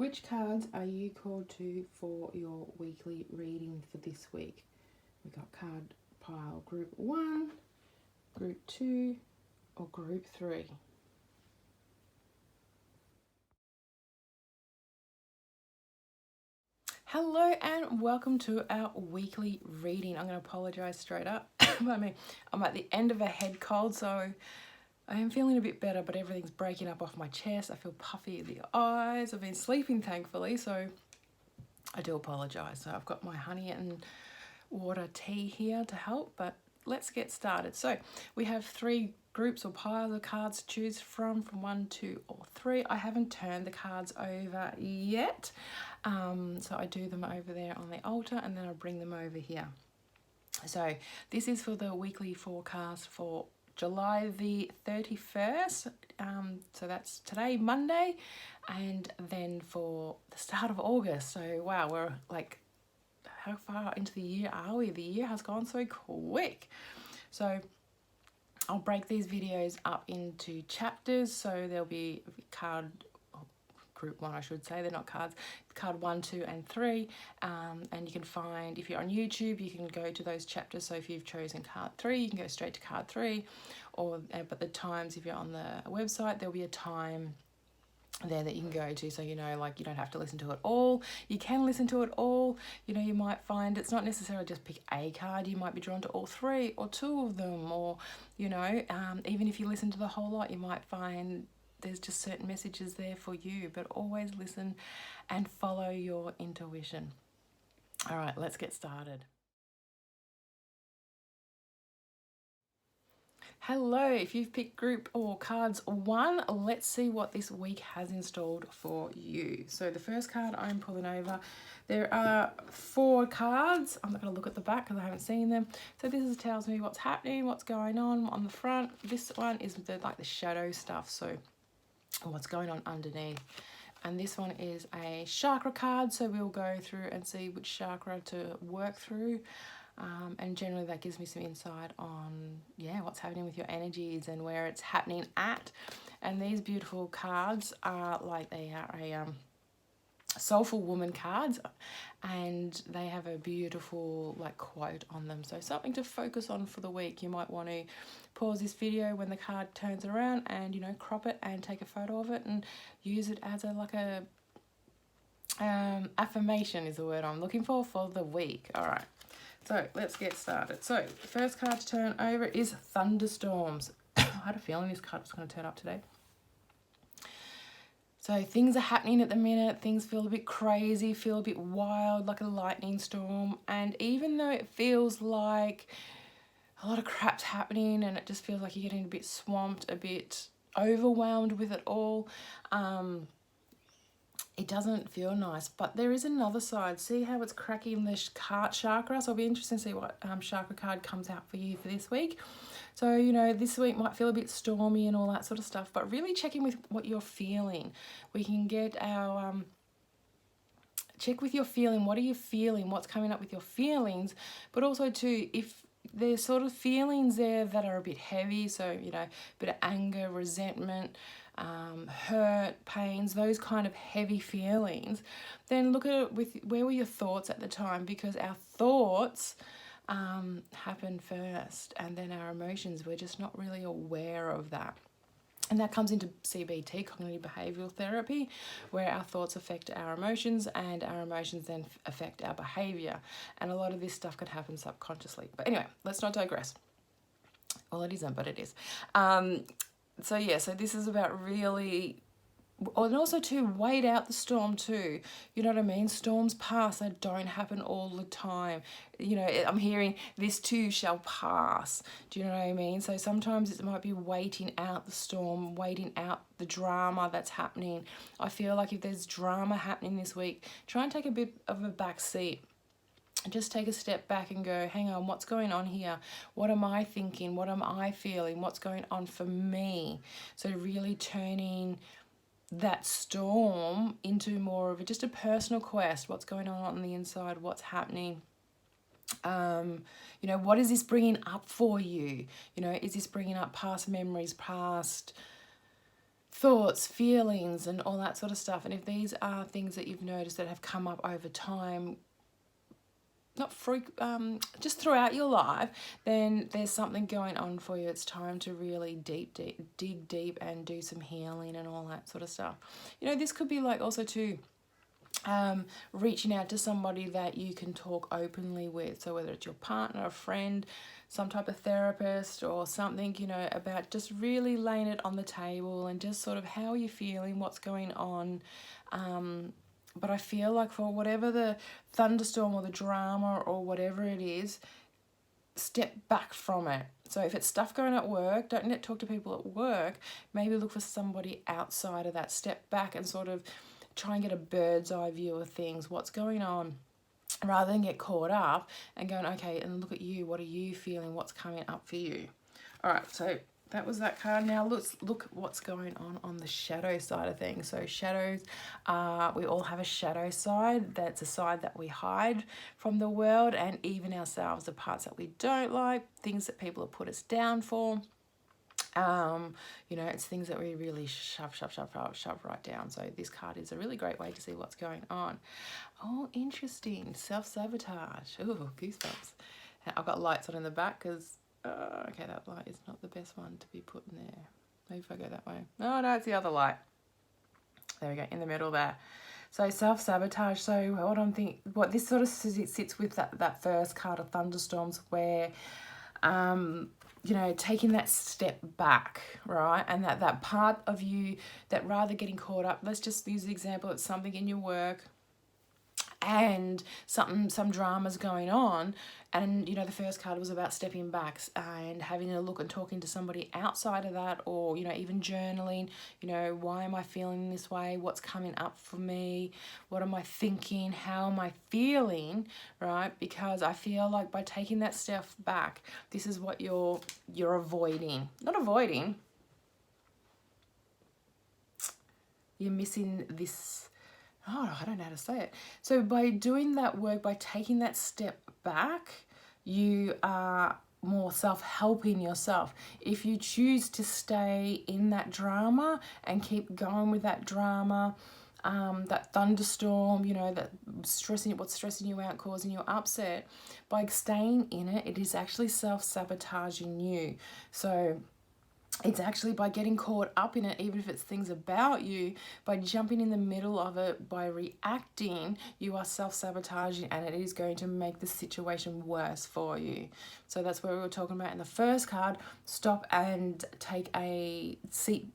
Which cards are you called to for your weekly reading for this week? We got card pile group 1, group 2, or group 3. Hello and welcome to our weekly reading. I'm going to apologise straight up. I'm at the end of a head cold, so I am feeling a bit better, but everything's breaking up off my chest. I feel puffy in the eyes. I've been sleeping, thankfully, so I do apologise. So I've got my honey and water tea here to help, but let's get started. So we have 3 groups or piles of cards to choose from 1, 2, or 3. I haven't turned the cards over yet, so I do them over there on the altar and then I bring them over here. So this is for the weekly forecast for July the 31st, so that's today, Monday, and then for the start of August. So wow, we're like, how far into the year are we? The year has gone so quick. So I'll break these videos up into chapters, so there'll be group 1, I should say, they're not cards, card 1, 2, and 3, and you can find, if you're on YouTube, you can go to those chapters. So if you've chosen card 3, you can go straight to card 3, or but the times, if you're on the website, there'll be a time there that you can go to, so you know, like, you don't have to listen to it all. You can listen to it all. You know, you might find it's not necessarily just pick a card. You might be drawn to all 3 or 2 of them, or you know, even if you listen to the whole lot, you might find there's just certain messages there for you. But always listen and follow your intuition. All right, let's get started. Hello, if you've picked group or cards 1, let's see what this week has installed for you. So the first card I'm pulling over, there are 4 cards. I'm not going to look at the back because I haven't seen them. So this tells me what's happening, what's going on the front. This one is like the shadow stuff, so what's going on underneath. And this one is a chakra card, so we'll go through and see which chakra to work through. And generally that gives me some insight on, yeah, what's happening with your energies and where it's happening at. And these beautiful cards are like, they are a soulful woman cards, and they have a beautiful like quote on them. So something to focus on for the week. You might want to pause this video when the card turns around and, you know, crop it and take a photo of it and use it as a like a affirmation is the word I'm looking for the week. All right. So let's get started. So the first card to turn over is thunderstorms. I had a feeling this card was going to turn up today. So things are happening at the minute. Things feel a bit crazy, feel a bit wild, like a lightning storm. And even though it feels like a lot of crap's happening and it just feels like you're getting a bit swamped, a bit overwhelmed with it all, it doesn't feel nice. But there is another side. See how it's cracking the heart chakra? So it'll be interesting to see what chakra card comes out for you for this week. So, you know, this week might feel a bit stormy and all that sort of stuff, but really check in with what you're feeling. We can get our check with your feeling. What are you feeling? What's coming up with your feelings? But also too, if there's sort of feelings there that are a bit heavy, so, you know, a bit of anger, resentment, hurt, pains, those kind of heavy feelings, then look at it with where were your thoughts at the time, because our thoughts happen first and then our emotions, we're just not really aware of that. And that comes into CBT, cognitive behavioural therapy, where our thoughts affect our emotions and our emotions then affect our behaviour. And a lot of this stuff could happen subconsciously. But anyway, let's not digress. Well, it isn't, but it is. So yeah, so this is about really, and also to wait out the storm too. You know what I mean? Storms pass, they don't happen all the time. You know, I'm hearing this too shall pass. Do you know what I mean? So sometimes it might be waiting out the storm, waiting out the drama that's happening. I feel like if there's drama happening this week, try and take a bit of a back seat. Just take a step back and go, hang on, what's going on here? What am I thinking? What am I feeling? What's going on for me? So really turning that storm into more of just a personal quest. What's going on the inside? What's happening? You know, what is this bringing up for you? You know, is this bringing up past memories, past thoughts, feelings, and all that sort of stuff. And if these are things that you've noticed that have come up over time, not just throughout your life, then there's something going on for you. It's time to really dig deep and do some healing and all that sort of stuff. You know, this could be like also too, reaching out to somebody that you can talk openly with. So whether it's your partner, a friend, some type of therapist or something, you know, about just really laying it on the table and just sort of how are you feeling, what's going on. But I feel like for whatever the thunderstorm or the drama or whatever it is, step back from it. So if it's stuff going at work, don't talk to people at work. Maybe look for somebody outside of that. Step back and sort of try and get a bird's eye view of things, what's going on, rather than get caught up and going, okay, and look at you, what are you feeling, what's coming up for you. All right, so that was that card. Now let's look what's going on the shadow side of things. So shadows, we all have a shadow side. That's a side that we hide from the world and even ourselves, the parts that we don't like, things that people have put us down for. You know, it's things that we really shove right down. So this card is a really great way to see what's going on. Oh, interesting. Self-sabotage. Oh, goosebumps. I've got lights on in the back because, okay, that light is not the best one to be put in there. Maybe if I go that way. Oh, no, it's the other light. There we go, in the middle there. So self-sabotage. So what this sort of sits with that first card of thunderstorms where, you know, taking that step back, right? And that part of you that rather getting caught up, let's just use the example, it's something in your work and some drama's going on, and you know the first card was about stepping back and having a look and talking to somebody outside of that, or you know even journaling, you know, why am I feeling this way, what's coming up for me, what am I thinking, how am I feeling, right? Because I feel like by taking that step back, this is what you're avoiding, you're missing this. Oh, I don't know how to say it. So by doing that work, by taking that step back, you are more self-helping yourself. If you choose to stay in that drama and keep going with that drama, that thunderstorm, you know, that what's stressing you out, causing you upset, by staying in it, it is actually self-sabotaging you. So it's actually by getting caught up in it, even if it's things about you, by jumping in the middle of it, by reacting, you are self-sabotaging, and it is going to make the situation worse for you. So that's what we were talking about in the first card. Stop and take a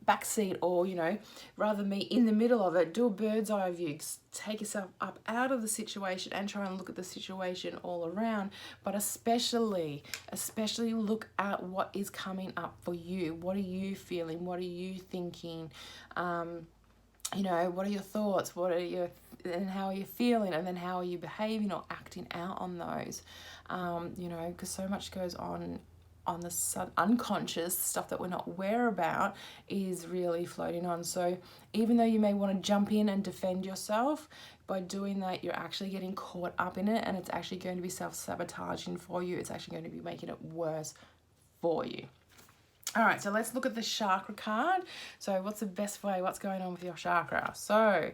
back seat, or, you know, rather than be in the middle of it, do a bird's eye view. Take yourself up out of the situation and try and look at the situation all around, but especially look at what is coming up for you. What are you feeling? What are you thinking? You know, what are your thoughts? And how are you feeling? And then how are you behaving or acting out on those? You know, because so much goes on the unconscious stuff that we're not aware about is really floating on. So even though you may want to jump in and defend yourself, by doing that you're actually getting caught up in it, and it's actually going to be self-sabotaging for you. It's actually going to be making it worse for you. All right, so let's look at the chakra card. So what's the best way? What's going on with your chakra? So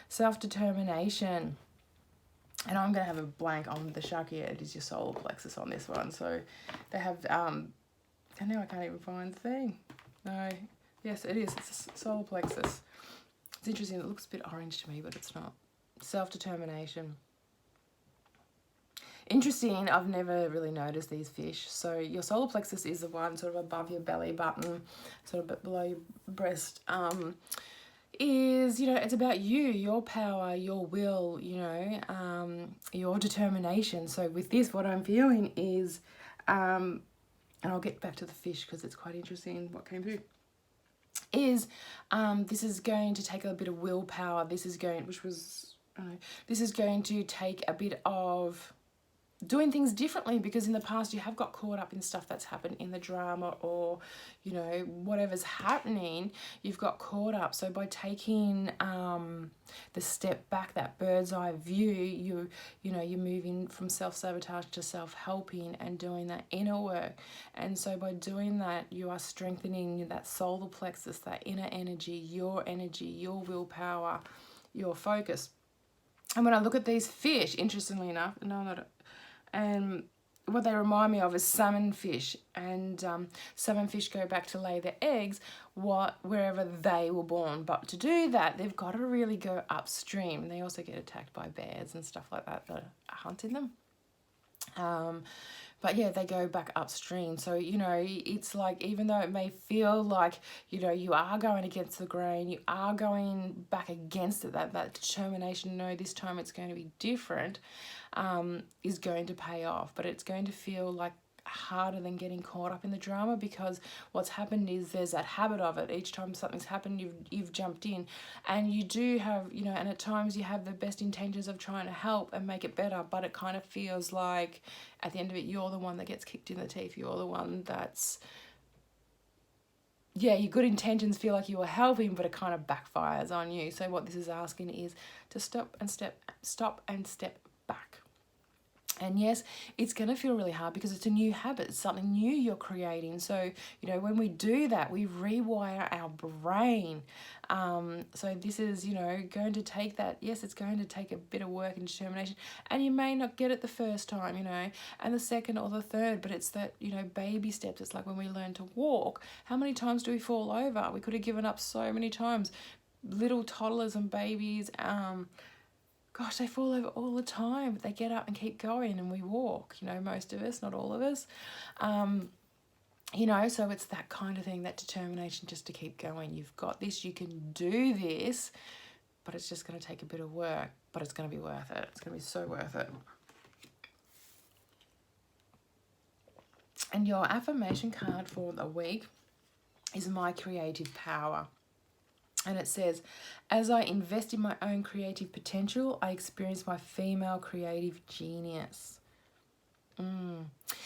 self-determination. And I'm going to have a blank on the chakra. It is your solar plexus on this one. So they have, now I can't even find the thing. No, yes, it is. It's a solar plexus. It's interesting. It looks a bit orange to me, but it's not. Self-determination. Interesting, I've never really noticed these fish. So your solar plexus is the one sort of above your belly button, sort of below your breast. Is, you know, it's about you, your power, your will, you know, your determination. So with this, what I'm feeling is, and I'll get back to the fish because it's quite interesting what came through, is this is going to take a bit of willpower. This is going to take a bit of doing things differently, because in the past you have got caught up in stuff that's happened in the drama, or you know, whatever's happening, you've got caught up. So by taking the step back, that bird's eye view, you know, you're moving from self-sabotage to self-helping and doing that inner work. And so by doing that, you are strengthening that solar plexus, that inner energy, your willpower, your focus. And when I look at these fish, interestingly enough, and what they remind me of is salmon fish. And salmon fish go back to lay their eggs wherever they were born. But to do that, they've got to really go upstream. They also get attacked by bears and stuff like that are hunting them. But yeah, they go back upstream. So, you know, it's like, even though it may feel like, you know, you are going against the grain, you are going back against it, that determination, no, this time it's going to be different, is going to pay off. But it's going to feel like harder than getting caught up in the drama, because what's happened is there's that habit of it. Each time something's happened, you've jumped in, and you do have, you know, and at times you have the best intentions of trying to help and make it better, but it kind of feels like at the end of it, you're the one that gets kicked in the teeth. You're the one that's, yeah, your good intentions feel like you were helping, but it kind of backfires on you. So what this is asking is to stop and step back. And yes, it's going to feel really hard because it's a new habit. It's something new you're creating. So, you know, when we do that, we rewire our brain. So this is, you know, going to take that. Yes, it's going to take a bit of work and determination. And you may not get it the first time, you know, and the second or the third. But it's that, you know, baby steps. It's like when we learn to walk. How many times do we fall over? We could have given up so many times. Little toddlers and babies, gosh, they fall over all the time, but they get up and keep going, and we walk, you know, most of us, not all of us. You know, so it's that kind of thing, that determination just to keep going. You've got this, you can do this, but it's just going to take a bit of work, but it's going to be worth it. It's going to be so worth it. And your affirmation card for the week is my creative power. And it says, as I invest in my own creative potential, I experience my female creative genius.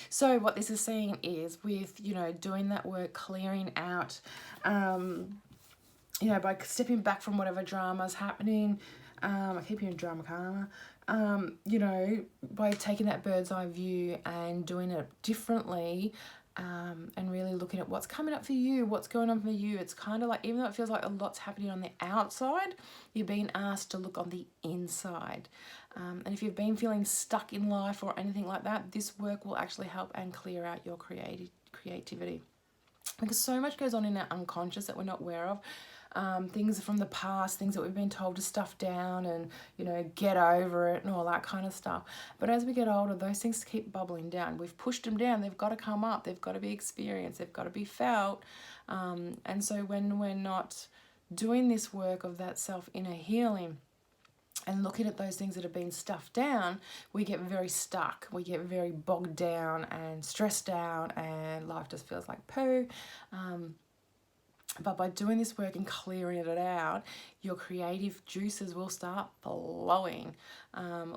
So what this is saying is, with, you know, doing that work, clearing out, you know, by stepping back from whatever drama's happening, I keep hearing drama karma, you know, by taking that bird's eye view and doing it differently, and really looking at what's coming up for you, what's going on for you. It's kind of like, even though it feels like a lot's happening on the outside, you're being asked to look on the inside. And if you've been feeling stuck in life or anything like that, this work will actually help and clear out your creativity. Because so much goes on in our unconscious that we're not aware of. Things from the past, things that we've been told to stuff down and, you know, get over it and all that kind of stuff. But as we get older, those things keep bubbling down. We've pushed them down. They've got to come up. They've got to be experienced. They've got to be felt. And so when we're not doing this work of that self-inner healing and looking at those things that have been stuffed down, we get very stuck. We get very bogged down and stressed out, and life just feels like poo. But by doing this work and clearing it out, your creative juices will start flowing.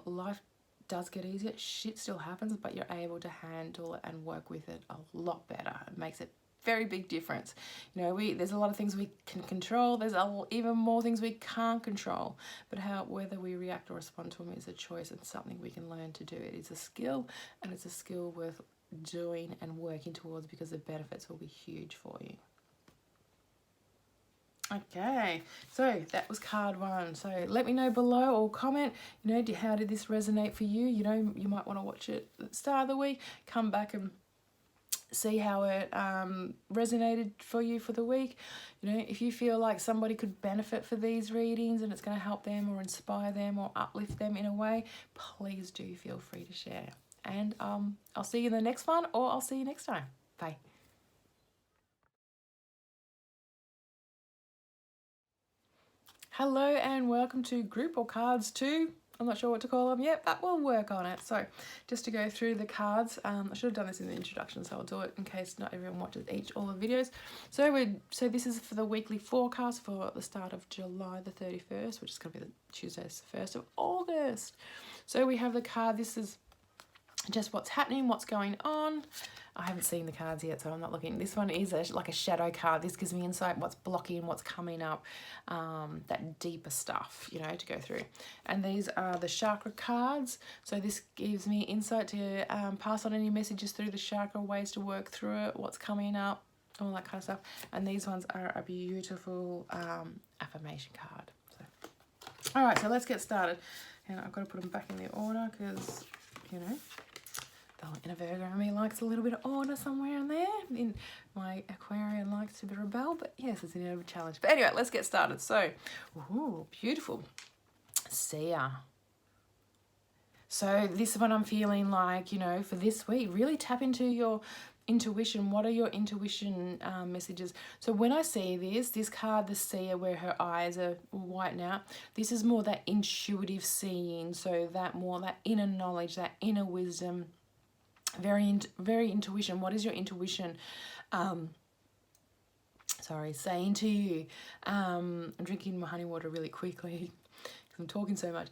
Life does get easier. Shit still happens, but you're able to handle it and work with it a lot better. It makes it very big difference. You know, there's a lot of things we can control. There's even more things we can't control. But whether we react or respond to them is a choice and something we can learn to do. It is a skill, and it's a skill worth doing and working towards, because the benefits will be huge for you. Okay, so that was card one. So let me know below or comment, you know, how did this resonate for you? You know, you might want to watch it at the start of the week, come back and see how it resonated for you for the week. You know, if you feel like somebody could benefit for these readings and it's going to help them or inspire them or uplift them in a way, please do feel free to share. And I'll see you in the next one, or I'll see you next time. Bye. Hello and welcome to group or cards 2. I'm not sure what to call them yet, but we'll work on it. So just to go through the cards, I should have done this in the introduction, so I'll do it in case not everyone watches all the videos. So this is for the weekly forecast for the start of July the 31st, which is going to be the Tuesday, the 1st of August. So we have the card, this is just what's happening, what's going on. I haven't seen the cards yet, so I'm not looking. This one is like a shadow card. This gives me insight, what's blocking, what's coming up, that deeper stuff, you know, to go through. And these are the chakra cards. So this gives me insight to pass on any messages through the chakra, ways to work through it, what's coming up, all that kind of stuff. And these ones are a beautiful affirmation card. So, all right, so let's get started. And I've got to put them back in their order because, you know, the inner Virgo in me likes a little bit of order somewhere in there. In my Aquarian likes to rebel, but yes, it's a bit of a challenge. But anyway, let's get started. So, ooh, beautiful. Seer. So this one I'm feeling like, you know, for this week, really tap into your intuition. What are your intuition messages? So when I see this card, the seer, where her eyes are whitened out, this is more that intuitive seeing. So that more that inner knowledge, that inner wisdom, very intuition. What is your intuition saying to you? I'm drinking my honey water really quickly because I'm talking so much.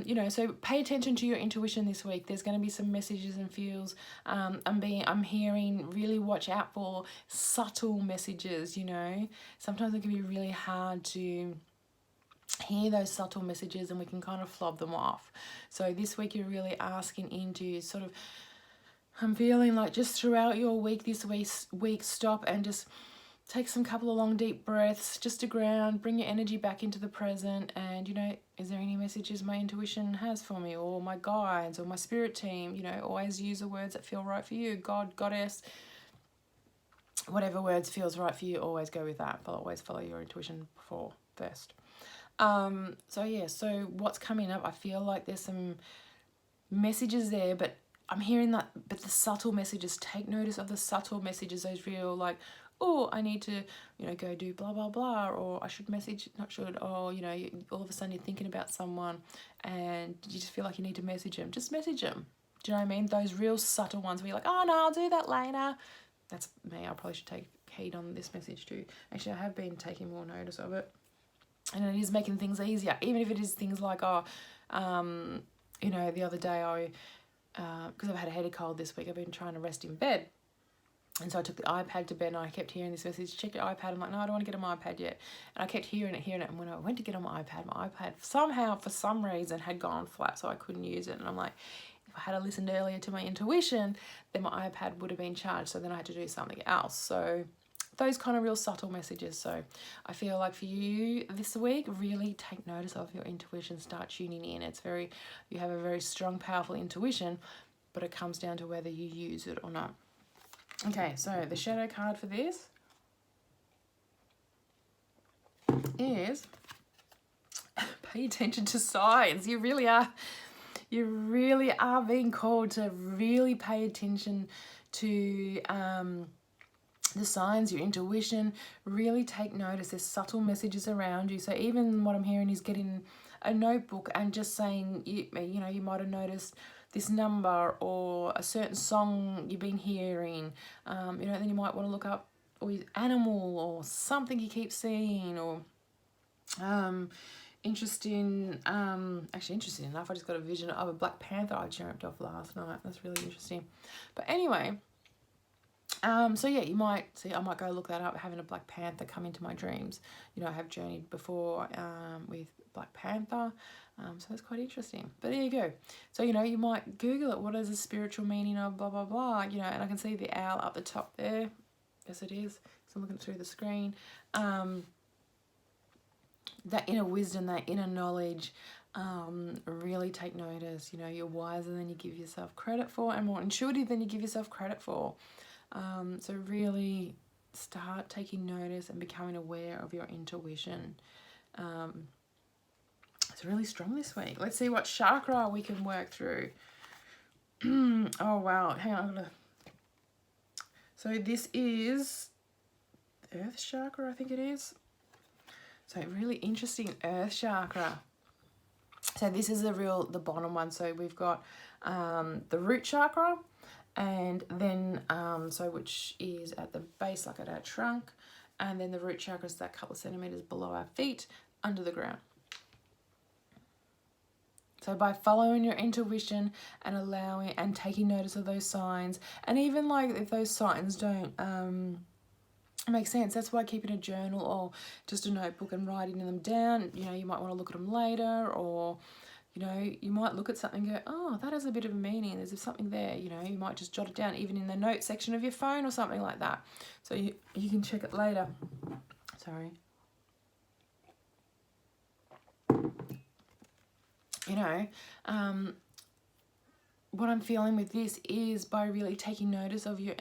You know, so pay attention to your intuition this week. There's going to be some messages and feels. I'm hearing, really watch out for subtle messages. You know, sometimes it can be really hard to hear those subtle messages, and we can kind of flub them off. So this week you're really asking into sort of, I'm feeling like just throughout your week, this week, stop and just take some couple of long deep breaths just to ground, bring your energy back into the present. And, you know, is there any messages my intuition has for me, or my guides, or my spirit team? You know, always use the words that feel right for you. God, goddess, whatever words feels right for you, always go with that. But always follow your intuition first. So yeah, so what's coming up, I feel like there's some messages there, but I'm hearing that, but the subtle messages, take notice of the subtle messages, those real like, oh, I need to, you know, go do blah, blah, blah, or I should message, not should, or, you know, all of a sudden you're thinking about someone and you just feel like you need to message them. Just message them. Do you know what I mean? Those real subtle ones where you're like, oh, no, I'll do that later. That's me. I probably should take heed on this message too. Actually, I have been taking more notice of it. And it is making things easier, even if it is things like, you know, the other day because I've had a headache cold this week, I've been trying to rest in bed. And so I took the iPad to bed and I kept hearing this message, check your iPad. I'm like, no, I don't want to get on my iPad yet. And I kept hearing it. And when I went to get on my iPad somehow, for some reason, had gone flat, so I couldn't use it. And I'm like, if I had listened earlier to my intuition, then my iPad would have been charged. So then I had to do something else. So those kind of real subtle messages. So I feel like for you this week, really take notice of your intuition, start tuning in. You have a very strong, powerful intuition, but it comes down to whether you use it or not. Okay, so the shadow card for this is pay attention to signs. You really are being called to really pay attention to the signs, your intuition. Really take notice. There's subtle messages around you. So even what I'm hearing is getting a notebook and just saying, you know, you might have noticed this number or a certain song you've been hearing. You know, then you might want to look up or animal or something you keep seeing, or interesting enough, I just got a vision of a Black Panther I dreamt of last night. That's really interesting. But anyway, so yeah, you might see, I might go look that up, having a Black Panther come into my dreams. You know, I have journeyed before with Black Panther, so it's quite interesting. But there you go. So, you know, you might Google it. What is the spiritual meaning of blah, blah, blah, you know, and I can see the owl up the top there. Yes, it is. So I'm looking through the screen. That inner wisdom, that inner knowledge, really take notice. You know, you're wiser than you give yourself credit for, and more intuitive than you give yourself credit for. So really start taking notice and becoming aware of your intuition. It's really strong this week. Let's see what chakra we can work through. Oh, wow. Hang on. So this is Earth chakra, I think it is. So really interesting, Earth chakra. So this is the bottom one. So we've got the root chakra, and then which is at the base, like at our trunk, and then the root chakra is that couple of centimeters below our feet, under the ground. So by following your intuition and allowing and taking notice of those signs, and even like if those signs don't make sense, that's why keeping a journal or just a notebook and writing them down, you know, you might want to look at them later, or you know, you might look at something and go, oh, that has a bit of a meaning, there's something there, you know, you might just jot it down even in the note section of your phone or something like that, so you can check it later. Sorry. You know, what I'm feeling with this is by really taking notice of your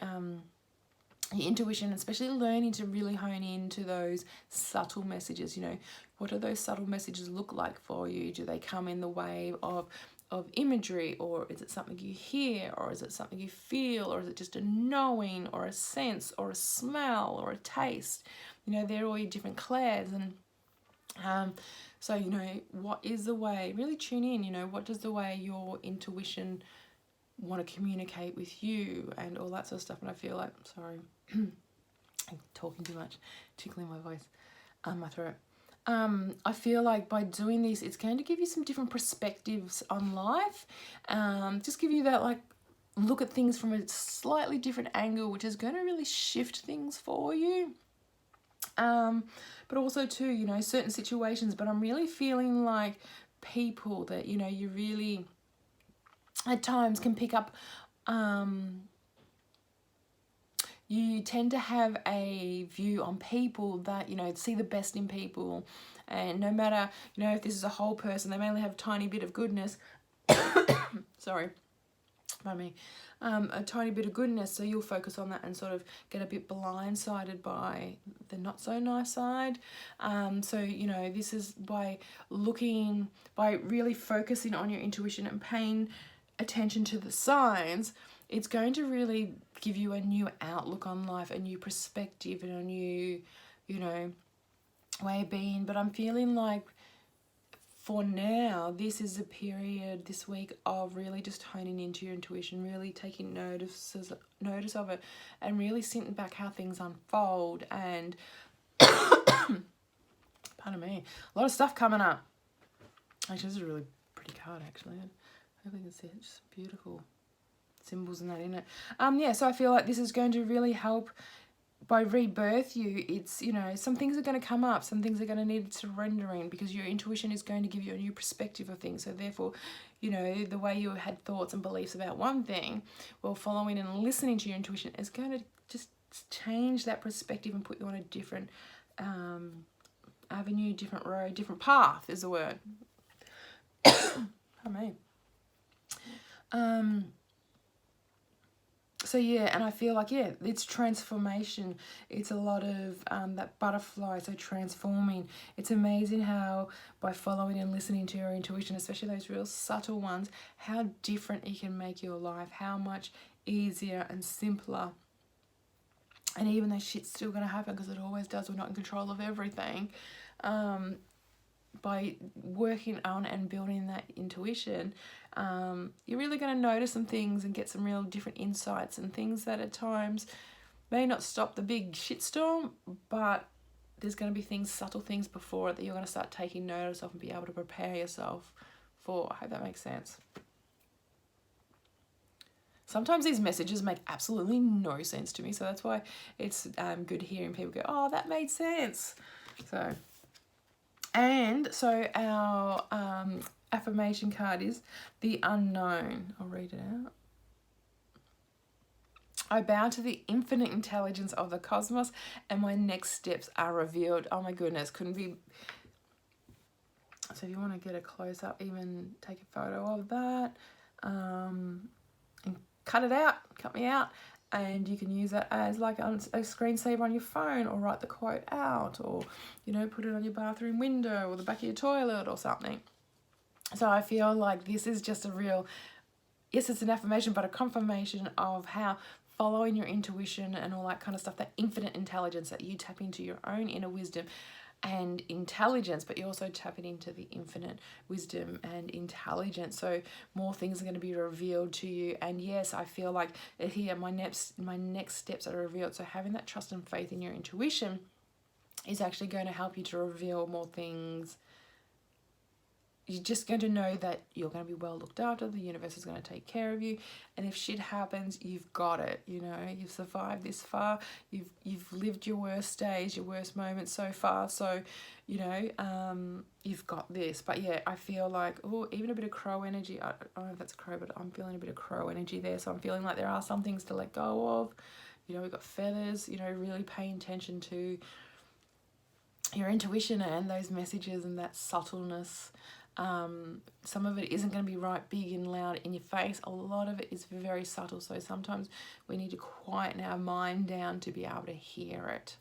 intuition, especially learning to really hone into those subtle messages. You know, what do those subtle messages look like for you? Do they come in the way of imagery, or is it something you hear, or is it something you feel, or is it just a knowing or a sense or a smell or a taste? You know, they're all your different clairs. And so, you know, what is the way, really tune in, you know, what does the way your intuition want to communicate with you and all that sort of stuff. And I feel like, sorry, I'm talking too much, tickling my voice, my throat. I feel like by doing this, it's going to give you some different perspectives on life. Just give you that, like, look at things from a slightly different angle, which is going to really shift things for you. But also too, you know, certain situations, but I'm really feeling like people that, you know, you really at times can pick up, you tend to have a view on people that, you know, see the best in people, and no matter, you know, if this is a whole person, they may only have a tiny bit of goodness, sorry, pardon me, a tiny bit of goodness, so you'll focus on that and sort of get a bit blindsided by the not so nice side. So, you know, this is by really focusing on your intuition and paying attention to the signs, it's going to really give you a new outlook on life, a new perspective, and a new, you know, way of being. But I'm feeling like for now, this is a period this week of really just honing into your intuition, really taking notice of it, and really sitting back how things unfold. And pardon me, a lot of stuff coming up. Actually, this is a really pretty card, actually. I hope you can see it. It's just beautiful symbols and that in it. Yeah, so I feel like this is going to really help by rebirth you. It's, you know, some things are going to come up, some things are going to need surrendering, because your intuition is going to give you a new perspective of things. So therefore, you know, the way you had thoughts and beliefs about one thing, well, following and listening to your intuition is going to just change that perspective and put you on a different avenue, different road, different path is the word. Pardon me. So yeah, and I feel like, yeah, it's transformation. It's a lot of that butterfly, so transforming. It's amazing how by following and listening to your intuition, especially those real subtle ones, how different it can make your life, how much easier and simpler. And even though shit's still going to happen, because it always does, we're not in control of everything, by working on and building that intuition, you're really going to notice some things and get some real different insights and things that at times may not stop the big shitstorm, but there's going to be things, subtle things before it that you're going to start taking notice of and be able to prepare yourself for. I hope that makes sense. Sometimes these messages make absolutely no sense to me, so that's why it's good hearing people go, oh, that made sense. So our affirmation card is the unknown. I'll read it out. I bow to the infinite intelligence of the cosmos, and my next steps are revealed. Oh my goodness, couldn't be. So if you want to get a close up, even take a photo of that, and cut it out, cut me out. And you can use that as like a screensaver on your phone, or write the quote out, or, you know, put it on your bathroom window or the back of your toilet or something. So I feel like this is just a real, yes, it's an affirmation, but a confirmation of how following your intuition and all that kind of stuff, that infinite intelligence, that you tap into your own inner wisdom and intelligence, but you're also tapping into the infinite wisdom and intelligence. So more things are going to be revealed to you. And yes, I feel like here my next steps are revealed. So having that trust and faith in your intuition is actually going to help you to reveal more things you're just going to know that you're going to be well looked after. The universe is going to take care of you, and if shit happens, you've got it. You know, you've survived this far. You've lived your worst days, your worst moments so far. So, you know, you've got this. But yeah, I feel like, oh, even a bit of crow energy. I don't know if that's a crow, but I'm feeling a bit of crow energy there. So I'm feeling like there are some things to let go of. You know, we've got feathers. You know, really paying attention to your intuition and those messages and that subtleness. Some of it isn't going to be right big and loud in your face. A lot of it is very subtle, so sometimes we need to quieten our mind down to be able to hear it.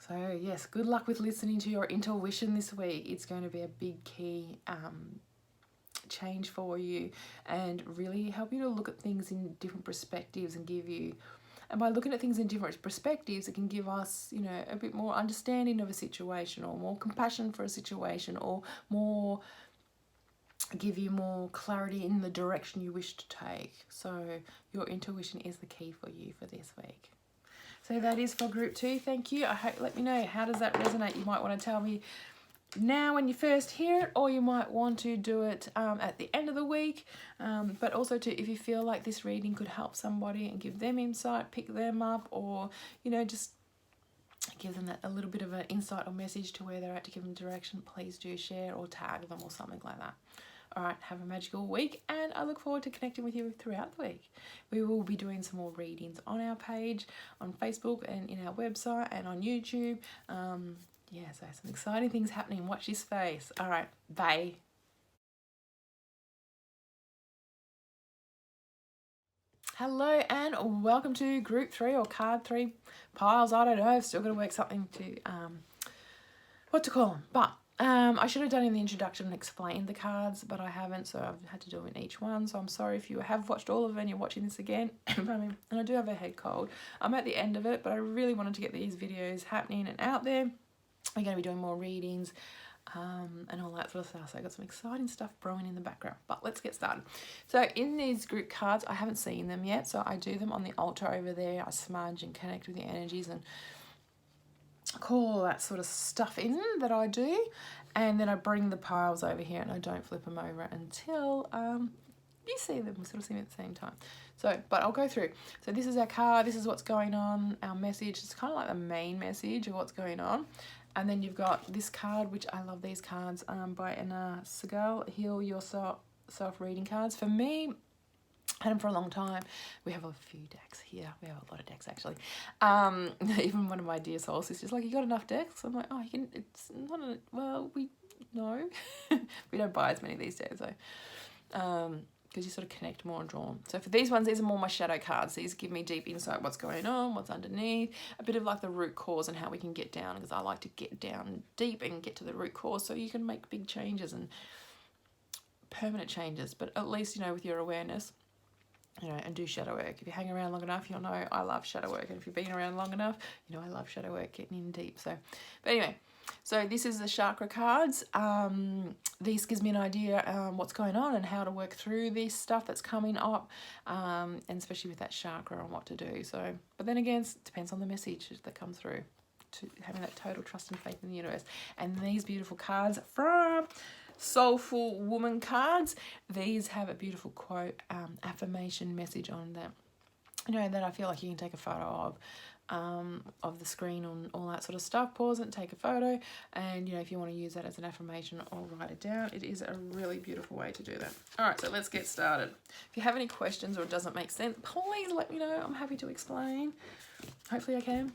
So yes, good luck with listening to your intuition this week. It's going to be a big key change for you, and really help you to look at things in different perspectives, and give you, and by looking at things in different perspectives, it can give us, you know, a bit more understanding of a situation, or more compassion for a situation, or more, give you more clarity in the direction you wish to take. So your intuition is the key for you for this week. So that is for group 2. Thank you. I hope, let me know, how does that resonate? You might want to tell me now when you first hear it, or you might want to do it at the end of the week, but also if you feel like this reading could help somebody and give them insight, pick them up, or, you know, just give them that a little bit of an insight or message to where they're at, to give them direction, please do share or tag them or something like that. All right, have a magical week, and I look forward to connecting with you throughout the week. We will be doing some more readings on our page, on Facebook, and in our website, and on YouTube. Yeah, so some exciting things happening. Watch this space. All right, bye. Hello and welcome to group 3 or card 3 piles. I don't know, I've still got to work something to, what to call them. But I should have done in the introduction and explained the cards, but I haven't, so I've had to do them in each one. So I'm sorry if you have watched all of them and you're watching this again. And I do have a head cold. I'm at the end of it, but I really wanted to get these videos happening and out there. We're going to be doing more readings and all that sort of stuff. So I got some exciting stuff brewing in the background, but let's get started. So in these group cards, I haven't seen them yet, so I do them on the altar over there. I smudge and connect with the energies and call all that sort of stuff in that I do, and then I bring the piles over here, and I don't flip them over until you see them. We sort of see them at the same time. So, but I'll go through. So this is our card. This is what's going on. Our message. It's kind of like the main message of what's going on. And then you've got this card, which I love these cards, by Anna Segal, Heal Yourself reading cards. For me, I had them for a long time. We have a few decks here. We have a lot of decks, actually. Even one of my dear soul sisters, like, you got enough decks? I'm like, oh, you can, it's not a, well, no. We don't buy as many these days, though. Because you sort of connect more and draw them. So for these ones, these are more my shadow cards. These give me deep insight, what's going on, what's underneath, a bit of like the root cause and how we can get down, because I like to get down deep and get to the root cause so you can make big changes and permanent changes, but at least, you know, with your awareness, you know, and do shadow work. If you hang around long enough, you'll know I love shadow work. And if you've been around long enough, you know I love shadow work, getting in deep. So, but anyway, so this is the chakra cards. These gives me an idea what's going on and how to work through this stuff that's coming up, and especially with that chakra and what to do. So, but then again, it depends on the message that comes through, to having that total trust and faith in the universe. And these beautiful cards from Soulful Woman cards, these have a beautiful quote, affirmation message on them, you know, that I feel like you can take a photo of the screen and all that sort of stuff. Pause it, take a photo, and, you know, if you want to use that as an affirmation or write it down, it is a really beautiful way to do that. All right, so let's get started. If you have any questions or it doesn't make sense, please let me know. I'm happy to explain. Hopefully I can.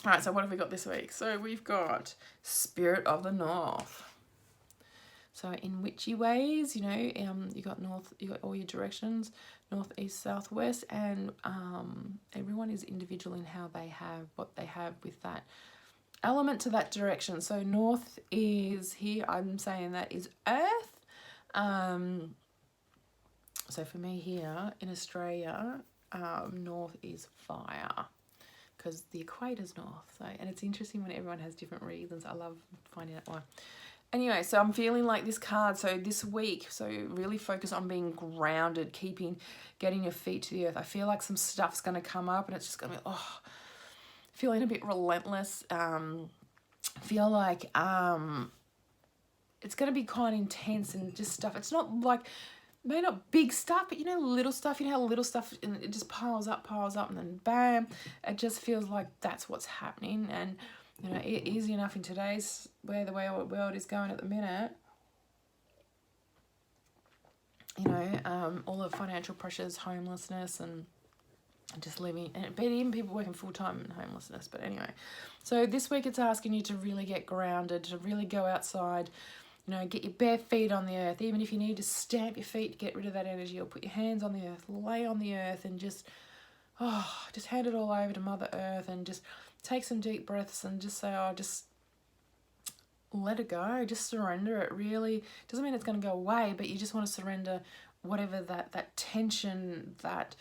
All right, so what have we got this week? So we've got Spirit of the North. So in witchy ways, you know, you got north, you got all your directions, north, east, south, west, and everyone is individual in how they have, what they have with that element to that direction. So north is here, I'm saying that is earth. So for me here in Australia, north is fire, because the equator's north. So, and it's interesting when everyone has different reasons. I love finding out why. Anyway, so I'm feeling like this card, so this week, so really focus on being grounded, getting your feet to the earth. I feel like some stuff's going to come up and it's just going to be, feeling a bit relentless. Feel like it's going to be kind of intense and just stuff. It's not like, maybe not big stuff, but you know, little stuff. You know how little stuff, and it just piles up, and then bam, it just feels like that's what's happening. And you know, easy enough in today's way the world is going at the minute. You know, all the financial pressures, homelessness, and just living, and even people working full-time in homelessness. But anyway, so this week it's asking you to really get grounded, to really go outside, you know, get your bare feet on the earth. Even if you need to stamp your feet to get rid of that energy, or put your hands on the earth, lay on the earth, and just hand it all over to Mother Earth, and just take some deep breaths and just say, just let it go, just surrender it. Really doesn't mean it's going to go away, but you just want to surrender whatever that tension, that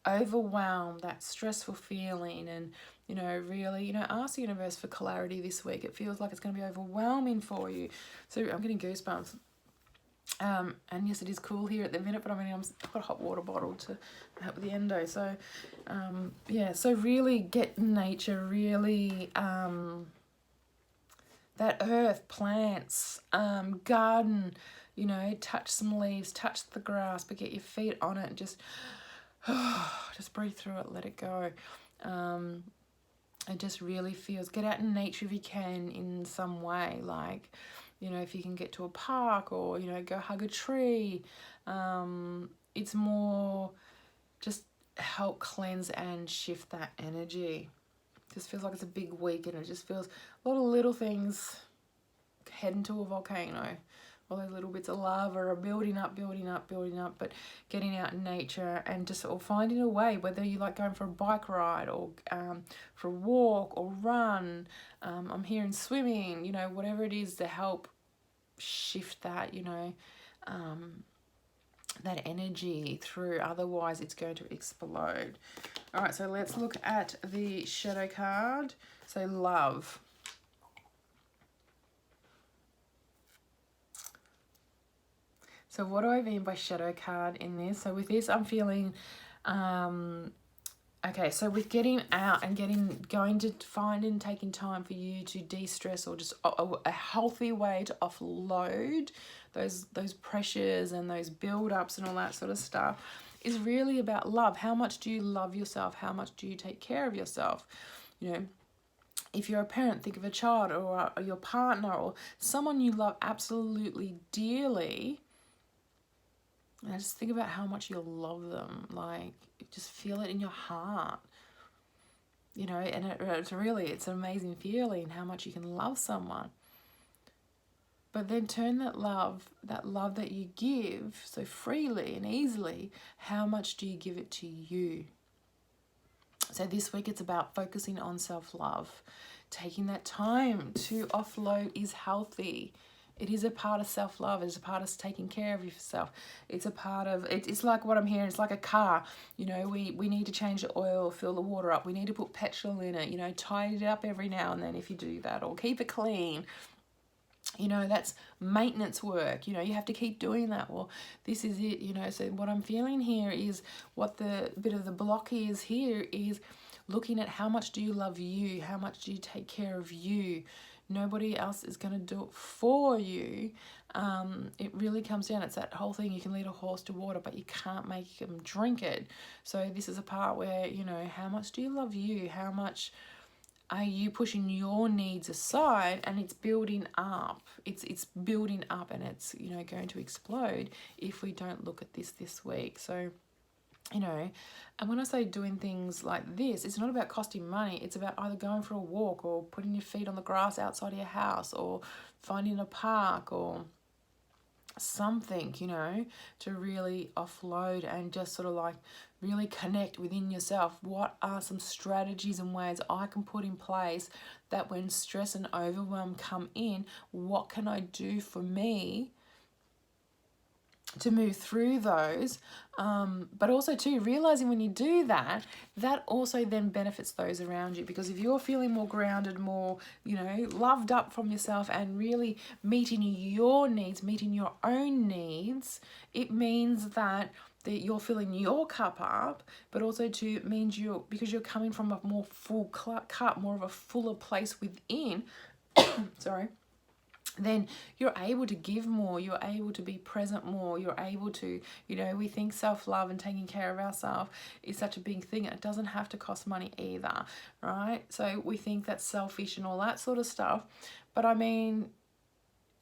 overwhelm, that stressful feeling. And you know, really, you know, ask the universe for clarity this week. It feels like it's going to be overwhelming for you. So I'm getting goosebumps. And yes, it is cool here at the minute, but I mean, I've got a hot water bottle to help with the endo. So yeah, so really get in nature, really that earth, plants, garden, you know, touch some leaves, touch the grass, but get your feet on it, and just breathe through it, let it go. It just really feels, get out in nature if you can in some way, like, you know, if you can get to a park, or, you know, go hug a tree. It's more just help cleanse and shift that energy. Just feels like it's a big week, and it just feels a lot of little things heading to a volcano. All those little bits of lava are building up, but getting out in nature and just, or finding a way, whether you like going for a bike ride, or for a walk, or run. I'm hearing swimming, you know, whatever it is to help shift that, you know, that energy through. Otherwise it's going to explode. All right, so let's look at the shadow card. So love. So what do I mean by shadow card in this? So with this, I'm feeling, okay, so with getting out and going to find and taking time for you to de-stress, or just a healthy way to offload those pressures and those build-ups and all that sort of stuff, is really about love. How much do you love yourself? How much do you take care of yourself? You know, if you're a parent, think of a child, or your partner, or someone you love absolutely dearly. And just think about how much you love them. Like, just feel it in your heart. You know, and it's an amazing feeling how much you can love someone. But then turn that love that you give so freely and easily, how much do you give it to you? So this week it's about focusing on self-love. Taking that time to offload is healthy. It is a part of self-love. It's a part of taking care of yourself. It's a part of, it's like what I'm hearing, it's like a car. You know, we need to change the oil, fill the water up. We need to put petrol in it, you know, tidy it up every now and then if you do that, or keep it clean. You know, that's maintenance work. You know, you have to keep doing that. Well, this is it, you know. So what I'm feeling here is, what the bit of the block is here is looking at how much do you love you? How much do you take care of you? Nobody else is going to do it for you. It really comes down, it's that whole thing, you can lead a horse to water, but you can't make them drink it. So this is a part where, you know, how much do you love you? How much are you pushing your needs aside? And it's building up. It's building up, and it's, you know, going to explode if we don't look at this week. So, you know, and when I say doing things like this, it's not about costing money. It's about either going for a walk, or putting your feet on the grass outside of your house, or finding a park, or something, you know, to really offload and just sort of like really connect within yourself. What are some strategies and ways I can put in place that when stress and overwhelm come in, what can I do for me to move through those? But also too, realizing when you do that, that also then benefits those around you, because if you're feeling more grounded, more, you know, loved up from yourself, and really meeting your needs, meeting your own needs, it means that you're filling your cup up, but also too means because you're coming from a more full cup, more of a fuller place within, sorry, then you're able to give more, you're able to be present more, you're able to, you know, we think self-love and taking care of ourselves is such a big thing. It doesn't have to cost money either, right? So we think that's selfish and all that sort of stuff. But I mean,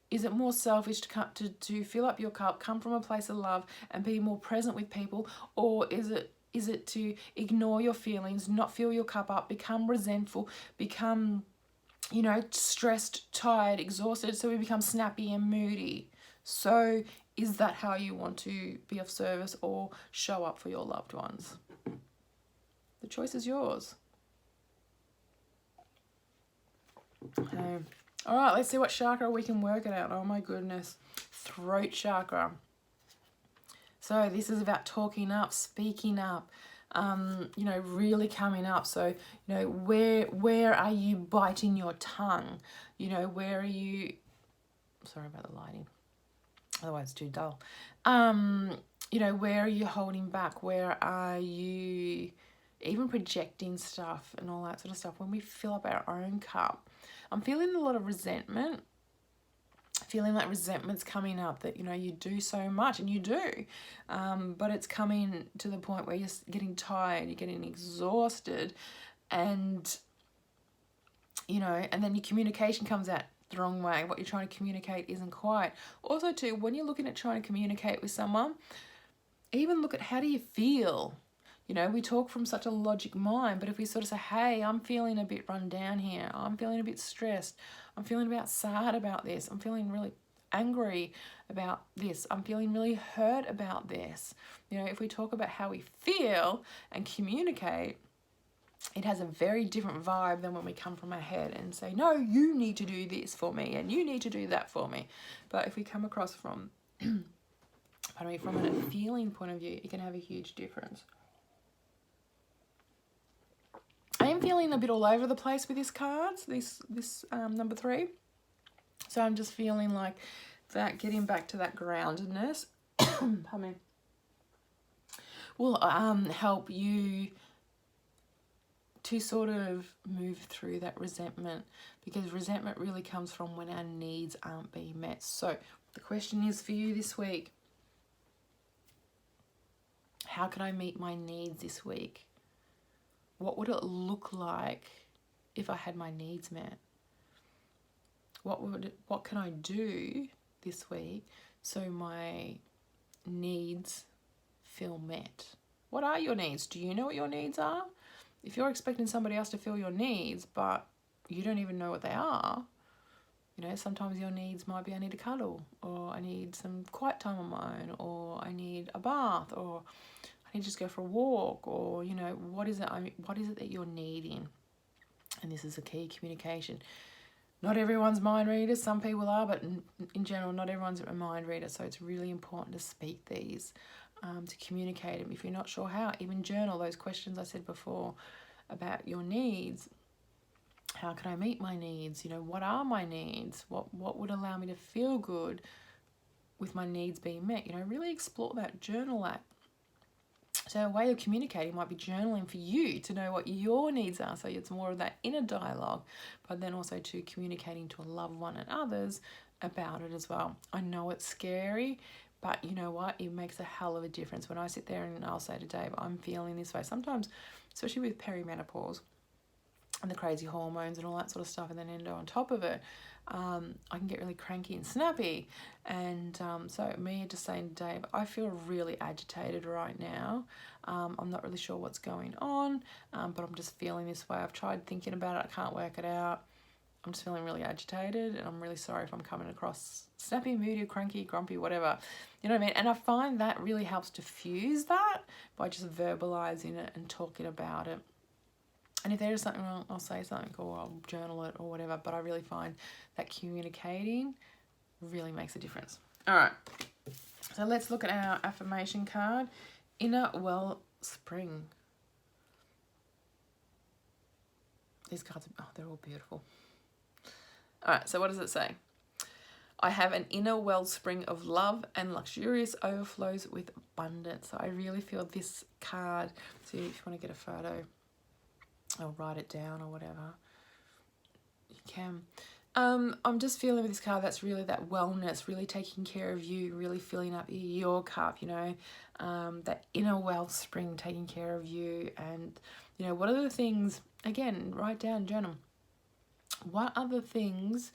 is it more selfish to fill up your cup, come from a place of love and be more present with people? Or is it to ignore your feelings, not fill your cup up, become resentful, become, you know, stressed, tired, exhausted, so we become snappy and moody? So is that how you want to be of service or show up for your loved ones? The choice is yours. All right, let's see what chakra we can work it out. Oh my goodness. Throat chakra. So this is about talking up, speaking up, you know, really coming up. So, you know, where are you biting your tongue? You know, where are you, sorry about the lighting, otherwise it's too dull. You know, where are you holding back? Where are you even projecting stuff and all that sort of stuff? When we fill up our own cup, I'm feeling a lot of resentment, feeling like resentment's coming up, that, you know, you do so much, and you do, but it's coming to the point where you're getting tired, you're getting exhausted, and, you know, and then your communication comes out the wrong way. What you're trying to communicate isn't quite. Also too, when you're looking at trying to communicate with someone, even look at, how do you feel? You know, we talk from such a logic mind, but if we sort of say, hey, I'm feeling a bit run down here, I'm feeling a bit stressed, I'm feeling a bit sad about this, I'm feeling really angry about this, I'm feeling really hurt about this. You know, if we talk about how we feel and communicate, it has a very different vibe than when we come from our head and say, no, you need to do this for me and you need to do that for me. But if we come across from, pardon me, from a feeling point of view, it can have a huge difference. I am feeling a bit all over the place with this cards, this number 3. So I'm just feeling like that, getting back to that groundedness pardon me, will help you to sort of move through that resentment, because resentment really comes from when our needs aren't being met. So the question is for you this week, how can I meet my needs this week? What would it look like if I had my needs met? What can I do this week so my needs feel met? What are your needs? Do you know what your needs are? If you're expecting somebody else to fill your needs, but you don't even know what they are, you know, sometimes your needs might be, I need a cuddle, or I need some quiet time on my own, or I need a bath, or I need to just go for a walk, or, you know, what is it that you're needing? And this is a key, communication. Not everyone's mind readers, some people are, but in general, not everyone's a mind reader. So it's really important to speak these, to communicate them. If you're not sure how, even journal those questions I said before about your needs. How can I meet my needs? You know, what are my needs? What would allow me to feel good with my needs being met? You know, really explore that, journal that. So a way of communicating might be journaling for you to know what your needs are. So it's more of that inner dialogue, but then also to communicating to a loved one and others about it as well. I know it's scary, but you know what? It makes a hell of a difference. When I sit there and I'll say to Dave, I'm feeling this way. Sometimes, especially with perimenopause and the crazy hormones and all that sort of stuff, and then endo on top of it, I can get really cranky and snappy. And so me just saying to Dave, I feel really agitated right now. I'm not really sure what's going on, but I'm just feeling this way. I've tried thinking about it. I can't work it out. I'm just feeling really agitated, and I'm really sorry if I'm coming across snappy, moody, cranky, grumpy, whatever. You know what I mean? And I find that really helps diffuse that by just verbalizing it and talking about it. And if there is something wrong, I'll say something, or I'll journal it or whatever. But I really find that communicating really makes a difference. All right. So let's look at our affirmation card. Inner Wellspring. These cards, they're all beautiful. All right. So what does it say? I have an inner wellspring of love and luxurious overflows with abundance. So I really feel this card. So if you want to get a photo, or write it down or whatever, you can. I'm just feeling with this card, that's really that wellness, really taking care of you, really filling up your cup, you know, that inner wellspring, taking care of you. And, you know, what are the things, again, write down, journal. What are the things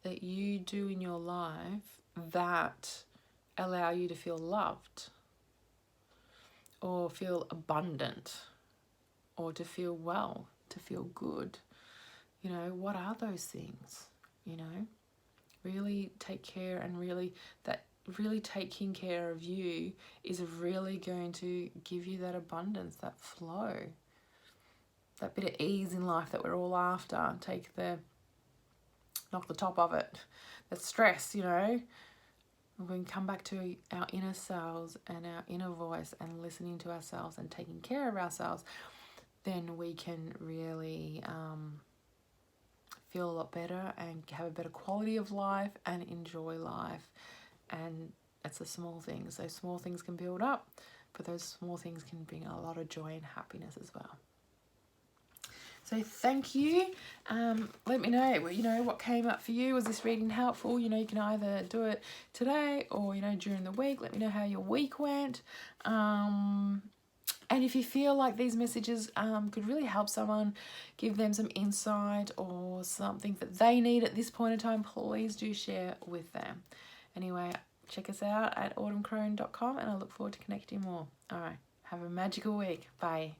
that you do in your life that allow you to feel loved or feel abundant or to feel well, to feel good? You know, what are those things? You know, really take care, and really taking care of you is really going to give you that abundance, that flow, that bit of ease in life that we're all after. Knock the top of it, that stress, you know. We can come back to our inner selves and our inner voice and listening to ourselves and taking care of ourselves, then we can really feel a lot better and have a better quality of life and enjoy life. And it's the small things. Those small things can build up, but those small things can bring a lot of joy and happiness as well. So thank you. Let me know, you know, what came up for you. Was this reading helpful? You know, you can either do it today or, you know, during the week. Let me know how your week went. And if you feel like these messages could really help someone, give them some insight or something that they need at this point in time, please do share with them. Anyway, check us out at autumncrone.com, and I look forward to connecting more. All right, have a magical week. Bye.